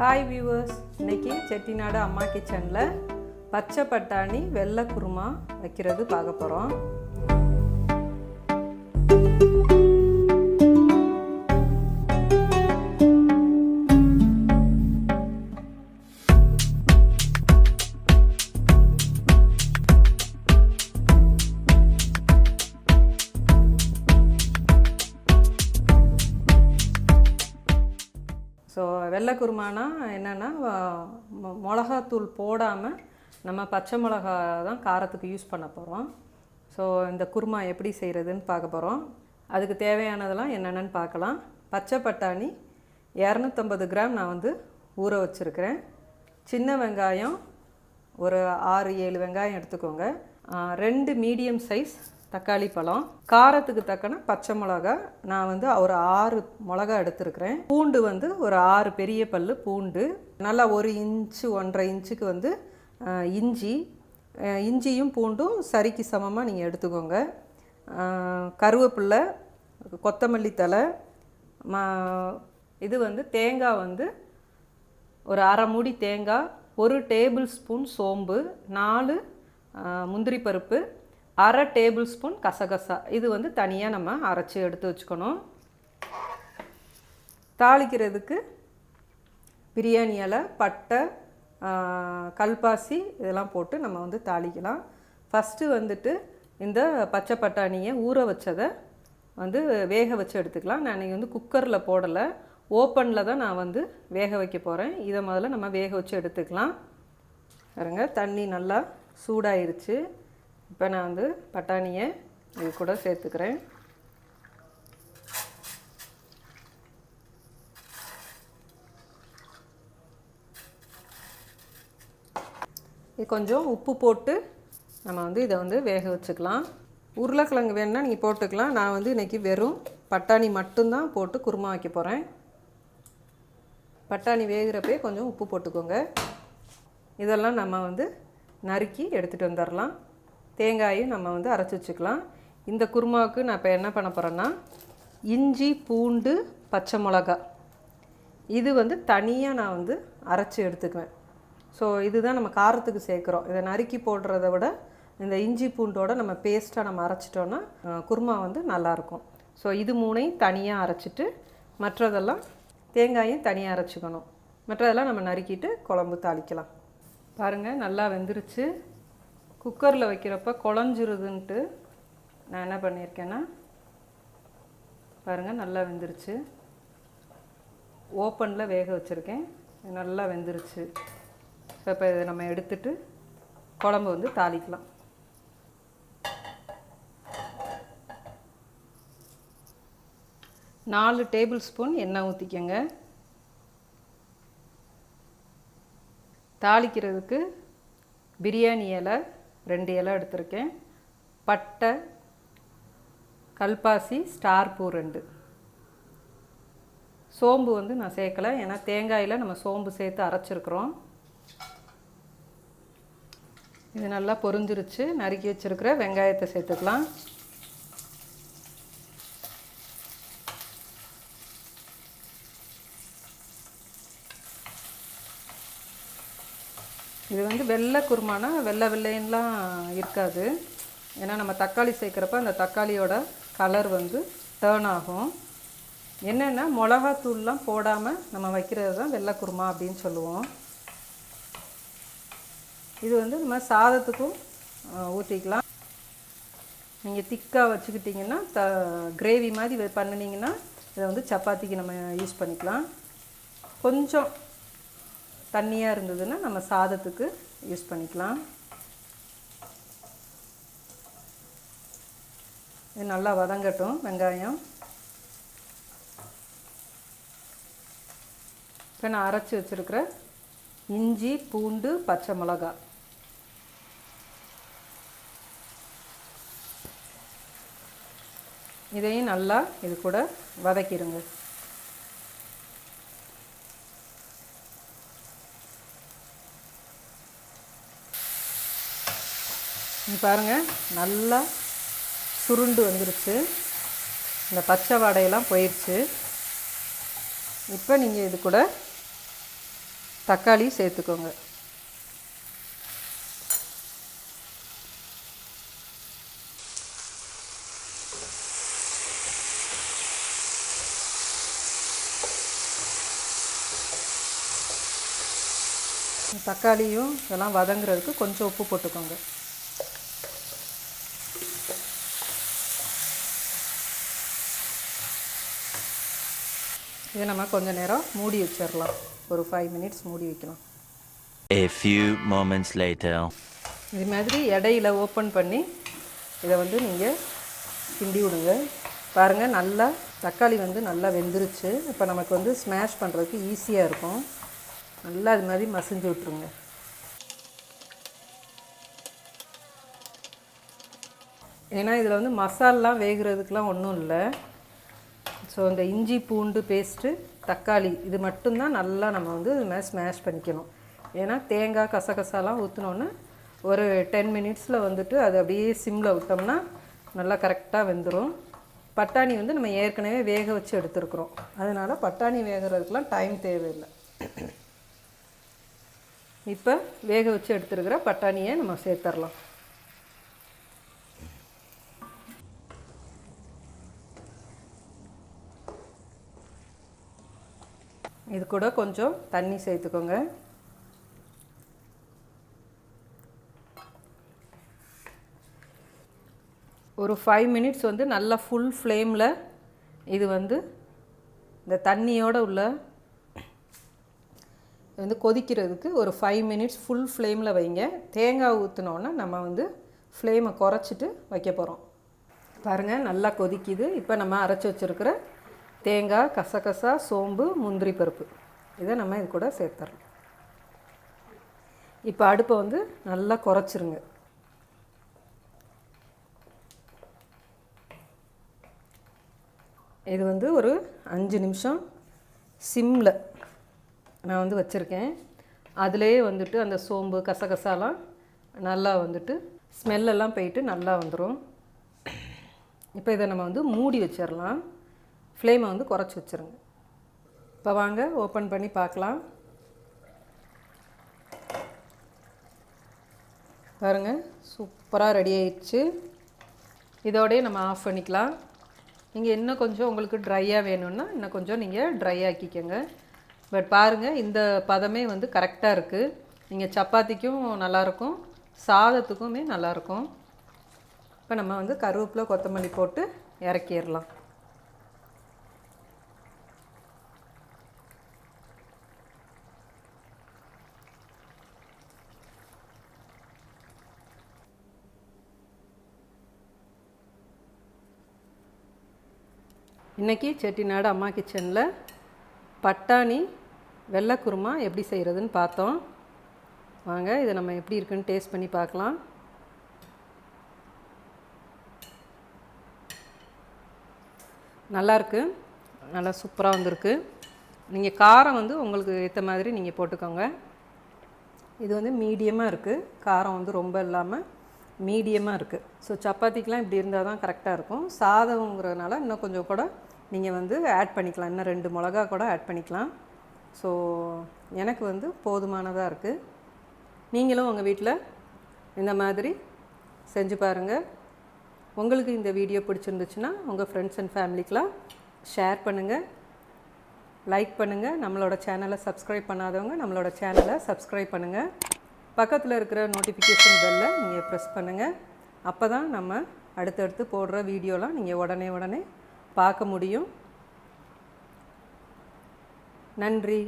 Hi viewers, இன்றைக்கி செட்டிநாடு அம்மா கிச்சனில் பச்சை பட்டாணி வெள்ளை குருமா வைக்கிறது பார்க்க போகிறோம். ஸோ வெள்ளை குருமானா என்னென்னா மிளகாத்தூள் போடாமல் நம்ம பச்சை மிளகா தான் காரத்துக்கு யூஸ் பண்ண போகிறோம். ஸோ இந்த குருமா எப்படி செய்கிறதுன்னு பார்க்க போகிறோம். அதுக்கு தேவையானதெல்லாம் என்னென்னு பார்க்கலாம். பச்சை பட்டாணி 250 கிராம் நான் ஊற வச்சுருக்கிறேன். சின்ன வெங்காயம் ஒரு 6-7 வெங்காயம் எடுத்துக்கோங்க. 2 மீடியம் சைஸ் தக்காளி பழம், காரத்துக்கு தக்கன பச்சை மிளகா நான் ஒரு 6 மிளகா எடுத்துருக்கிறேன். பூண்டு ஒரு 6 பெரிய பல் பூண்டு, நல்லா 1 இன்ச்சு 1.5 இன்ச்சுக்கு இஞ்சியும் பூண்டும் சரிக்கு சமமாக நீங்கள் எடுத்துக்கோங்க. கருவேப்பிலை, கொத்தமல்லி தழை, இது தேங்காய் ஒரு அரை மூடி தேங்காய், 1 டேபிள் ஸ்பூன் சோம்பு, 4 முந்திரி பருப்பு, அரை டேபிள் ஸ்பூன் கசகசா. இது தனியாக நம்ம அரைச்சி எடுத்து வச்சுக்கணும். தாளிக்கிறதுக்கு பிரியாணி இலை, பட்டை, கல்பாசி இதெல்லாம் போட்டு நம்ம தாளிக்கலாம். ஃபஸ்ட்டு இந்த பச்சை பட்டாணியை ஊற வச்சதை வேக வச்சு எடுத்துக்கலாம். நான் இன்றைக்கி குக்கரில் போடலை, ஓப்பனில் தான் நான் வேக வைக்க போகிறேன். இதை முதல்ல நம்ம வேக வச்சு எடுத்துக்கலாம். பாருங்க, தண்ணி நல்லா சூடாயிருச்சு. இப்போ நான் பட்டாணியை இது கூட சேர்த்துக்கிறேன். இது கொஞ்சம் உப்பு போட்டு நம்ம இதை வேக வச்சுக்கலாம். உருளைக்கிழங்கு வேணுன்னா நீங்கள் போட்டுக்கலாம். நான் இன்றைக்கி வெறும் பட்டாணி மட்டும்தான் போட்டு குருமா வைக்க போகிறேன். பட்டாணி வேகிறப்பே கொஞ்சம் உப்பு போட்டுக்கோங்க. இதெல்லாம் நம்ம நறுக்கி எடுத்துகிட்டு வந்துடலாம். தேங்காயும் நம்ம அரைச்சி வச்சுக்கலாம். இந்த குருமாவுக்கு நான் இப்போ என்ன பண்ண போகிறேன்னா, இஞ்சி பூண்டு பச்சை மிளகா இது தனியாக நான் அரைச்சி எடுத்துக்குவேன். ஸோ இதுதான் நம்ம காரத்துக்கு சேர்க்குறோம். இதை நறுக்கி போடுறத விட இந்த இஞ்சி பூண்டோட நம்ம பேஸ்ட்டாக நம்ம அரைச்சிட்டோன்னா குருமா நல்லாயிருக்கும். ஸோ இது 3ஐயும் தனியாக அரைச்சிட்டு மற்றதெல்லாம் தேங்காயும் தனியாக அரைச்சிக்கணும். மற்றதெல்லாம் நம்ம நறுக்கிட்டு குழம்பு தாளிக்கலாம். பாருங்கள், நல்லா வெந்துருச்சு. குக்கரில் வைக்கிறப்ப குழஞ்சிருதுன்ட்டு நான் என்ன பண்ணியிருக்கேன்னா, பாருங்கள் நல்லா வெந்துருச்சு. ஓப்பனில் வேக வச்சுருக்கேன், நல்லா வெந்துருச்சு. இப்போ இதை நம்ம எடுத்துட்டு குழம்பு தாளிக்கலாம். நாலு டேபிள் ஸ்பூன் எண்ணெய் ஊற்றிக்கங்க. தாளிக்கிறதுக்கு பிரியாணி இலை 2 இலை எடுத்திருக்கேன். பட்டை, கல்பாசி, ஸ்டார் பூ 2. சோம்பு நான் சேர்க்கலை, ஏன்னா தேங்காயில் நம்ம சோம்பு சேர்த்து அரைச்சிருக்கிறோம். இது நல்லா பொரிஞ்சிருச்சு. நறுக்கி வச்சுருக்கிற வெங்காயத்தை சேர்த்துக்கலாம். இது வெள்ளை குருமானா வெள்ளையெல்லாம் இருக்காது. ஏன்னா நம்ம தக்காளி சேர்க்குறப்ப அந்த தக்காளியோட கலர் டேர்ன் ஆகும். என்னென்னா மிளகாத்தூள்லாம் போடாமல் நம்ம வைக்கிறது தான் வெள்ளை குருமா அப்படின்னு சொல்லுவோம். இது நம்ம சாதத்துக்கும் ஊற்றிக்கலாம். நீங்கள் திக்காக வச்சுக்கிட்டிங்கன்னா கிரேவி மாதிரி பண்ணினீங்கன்னா இதை சப்பாத்திக்கு நம்ம யூஸ் பண்ணிக்கலாம். கொஞ்சம் தண்ணியாக இருந்ததுன்னா நம்ம சாதத்துக்கு யூஸ் பண்ணிக்கலாம். இது நல்லா வதங்கட்டும் வெங்காயம். இப்போ நான் அரைச்சி வச்சுருக்கிற இஞ்சி பூண்டு பச்சை மிளகா இதையும் நல்லா இது கூட வதக்கிடுங்க. பாருங்கள், நல்லா சுருண்டு வந்துருச்சு. இந்த பச்சை வாடையெல்லாம் போயிடுச்சு. இப்போ நீங்கள் இது கூட தக்காளி சேர்த்துக்கோங்க. தக்காளியும் இதெல்லாம் வதங்குறதுக்கு கொஞ்சம் உப்பு போட்டுக்கோங்க. இதை நம்ம கொஞ்ச நேரம் மூடி வச்சிடலாம். ஒரு 5 மினிட்ஸ் மூடி வைக்கலாம். A few moments later. இது மாதிரி இடையில ஓப்பன் பண்ணி இதை வந்து நீங்கள் கிண்டி விடுங்க. பாருங்கள், நல்லா தக்காளி வந்து நல்லா வெந்துருச்சு. இப்போ நமக்கு வந்து ஸ்மாஷ் பண்ணுறதுக்கு ஈஸியாக இருக்கும். நல்லா அது மாதிரி மசிஞ்சு விட்ருங்க. ஏன்னா இதில் வந்து மசாலாம் வேகிறதுக்கெலாம் ஒன்றும் இல்லை. ஸோ இந்த இஞ்சி பூண்டு பேஸ்ட்டு தக்காளி இது மட்டும்தான் நல்லா நம்ம வந்து இது மாதிரி ஸ்மாஷ் பண்ணிக்கணும். ஏன்னா தேங்காய் கசகசாலாம் ஊற்றினோன்னே ஒரு 10 மினிட்ஸில் வந்துட்டு அது அப்படியே சிம்மில் விட்டோம்னா நல்லா கரெக்டாக வெந்துடும். பட்டாணி வந்து நம்ம ஏற்கனவே வேக வச்சு எடுத்துருக்குறோம். அதனால் பட்டாணி வேகிறதுக்கெலாம் டைம் தேவையில்லை. இப்போ வேக வச்சு எடுத்துருக்கிற பட்டாணியை நம்ம சேர்த்துடலாம். இது கூட கொஞ்சம் தண்ணி சேர்த்துக்கோங்க. ஒரு 5 மினிட்ஸ் வந்து நல்லா ஃபுல் ஃப்ளேமில் இது வந்து இந்த தண்ணியோடு உள்ள வந்து கொதிக்கிறதுக்கு ஒரு 5 மினிட்ஸ் ஃபுல் ஃப்ளேமில் வைங்க. தேங்காய் ஊற்றினோன்னா நம்ம வந்து ஃப்ளேமை குறைச்சிட்டு வைக்க போகிறோம். பாருங்கள், நல்லா கொதிக்குது. இப்போ நம்ம அரைச்சி வச்சுருக்கிற தேங்காய், கசகசா, சோம்பு, முந்திரி பருப்பு இதை நம்ம இது கூட சேர்த்துறோம். இப்போ அடுப்பை வந்து நல்லா குறைச்சிருங்க. இது வந்து ஒரு 5 நிமிஷம் சிம்மில் நான் வந்து வச்சுருக்கேன். அதிலே வந்துட்டு அந்த சோம்பு கசகசாலாம் நல்லா வந்துட்டு ஸ்மெல்லெல்லாம் போயிட்டு நல்லா வந்துடும். இப்போ இதை நம்ம வந்து மூடி வச்சிடலாம். ஃப்ளேமை வந்து குறைச்சி வச்சுருங்க. இப்போ வாங்க ஓப்பன் பண்ணி பார்க்கலாம். பாருங்கள், சூப்பராக ரெடி ஆயிடுச்சு. இதோடய நம்ம ஆஃப் பண்ணிக்கலாம். நீங்கள் இன்னும் கொஞ்சம் உங்களுக்கு ட்ரையாக வேணும்னா இன்னும் கொஞ்சம் நீங்கள் ட்ரை ஆக்கிக்கோங்க. பட் பாருங்கள், இந்த பதமே வந்து கரெக்டாக இருக்குது. நீங்கள் சப்பாத்திக்கும் நல்லாயிருக்கும், சாதத்துக்குமே நல்லாயிருக்கும். இப்போ நம்ம வந்து கருவேப்பிலை கொத்தமல்லி போட்டு இறக்கிடலாம். இன்றைக்கி செட்டிநாடு அம்மா கிச்சனில் பட்டாணி வெள்ளை குருமா எப்படி செய்கிறதுன்னு பார்த்தோம். வாங்க இதை நம்ம எப்படி இருக்குன்னு டேஸ்ட் பண்ணி பார்க்கலாம். நல்லாயிருக்கு, நல்லா சூப்பராக வந்திருக்கு. நீங்கள் காரம் வந்து உங்களுக்கு ஏற்ற மாதிரி நீங்கள் போட்டுக்கோங்க. இது வந்து மீடியமாக இருக்குது, காரம் வந்து ரொம்ப இல்லாமல் மீடியமாக இருக்குது. ஸோ சப்பாத்திக்கெலாம் இப்படி இருந்தால் தான் கரெக்டாக இருக்கும். சாதங்கிறதுனால இன்னும் கொஞ்சம் கூட நீங்கள் வந்து ஆட் பண்ணிக்கலாம். இன்னும் 2 மிளகா கூட ஆட் பண்ணிக்கலாம். ஸோ எனக்கு வந்து போதுமானதாக இருக்குது. நீங்களும் உங்கள் வீட்டில் இந்த மாதிரி செஞ்சு பாருங்கள். உங்களுக்கு இந்த வீடியோ பிடிச்சிருந்துச்சுன்னா உங்கள் ஃப்ரெண்ட்ஸ் அண்ட் ஃபேமிலிக்கெலாம் ஷேர் பண்ணுங்கள், லைக் பண்ணுங்கள். நம்மளோட சேனலை சப்ஸ்கிரைப் பண்ணாதவங்க நம்மளோட சேனலை சப்ஸ்கிரைப் பண்ணுங்கள். பக்கத்தில் இருக்கிற நோட்டிஃபிகேஷன் பெல்லை நீங்கள் ப்ரெஸ் பண்ணுங்கள். அப்போ தான் நம்ம அடுத்தடுத்து போடுற வீடியோலாம் நீங்கள் உடனே பார்க்க முடியும். நன்றி.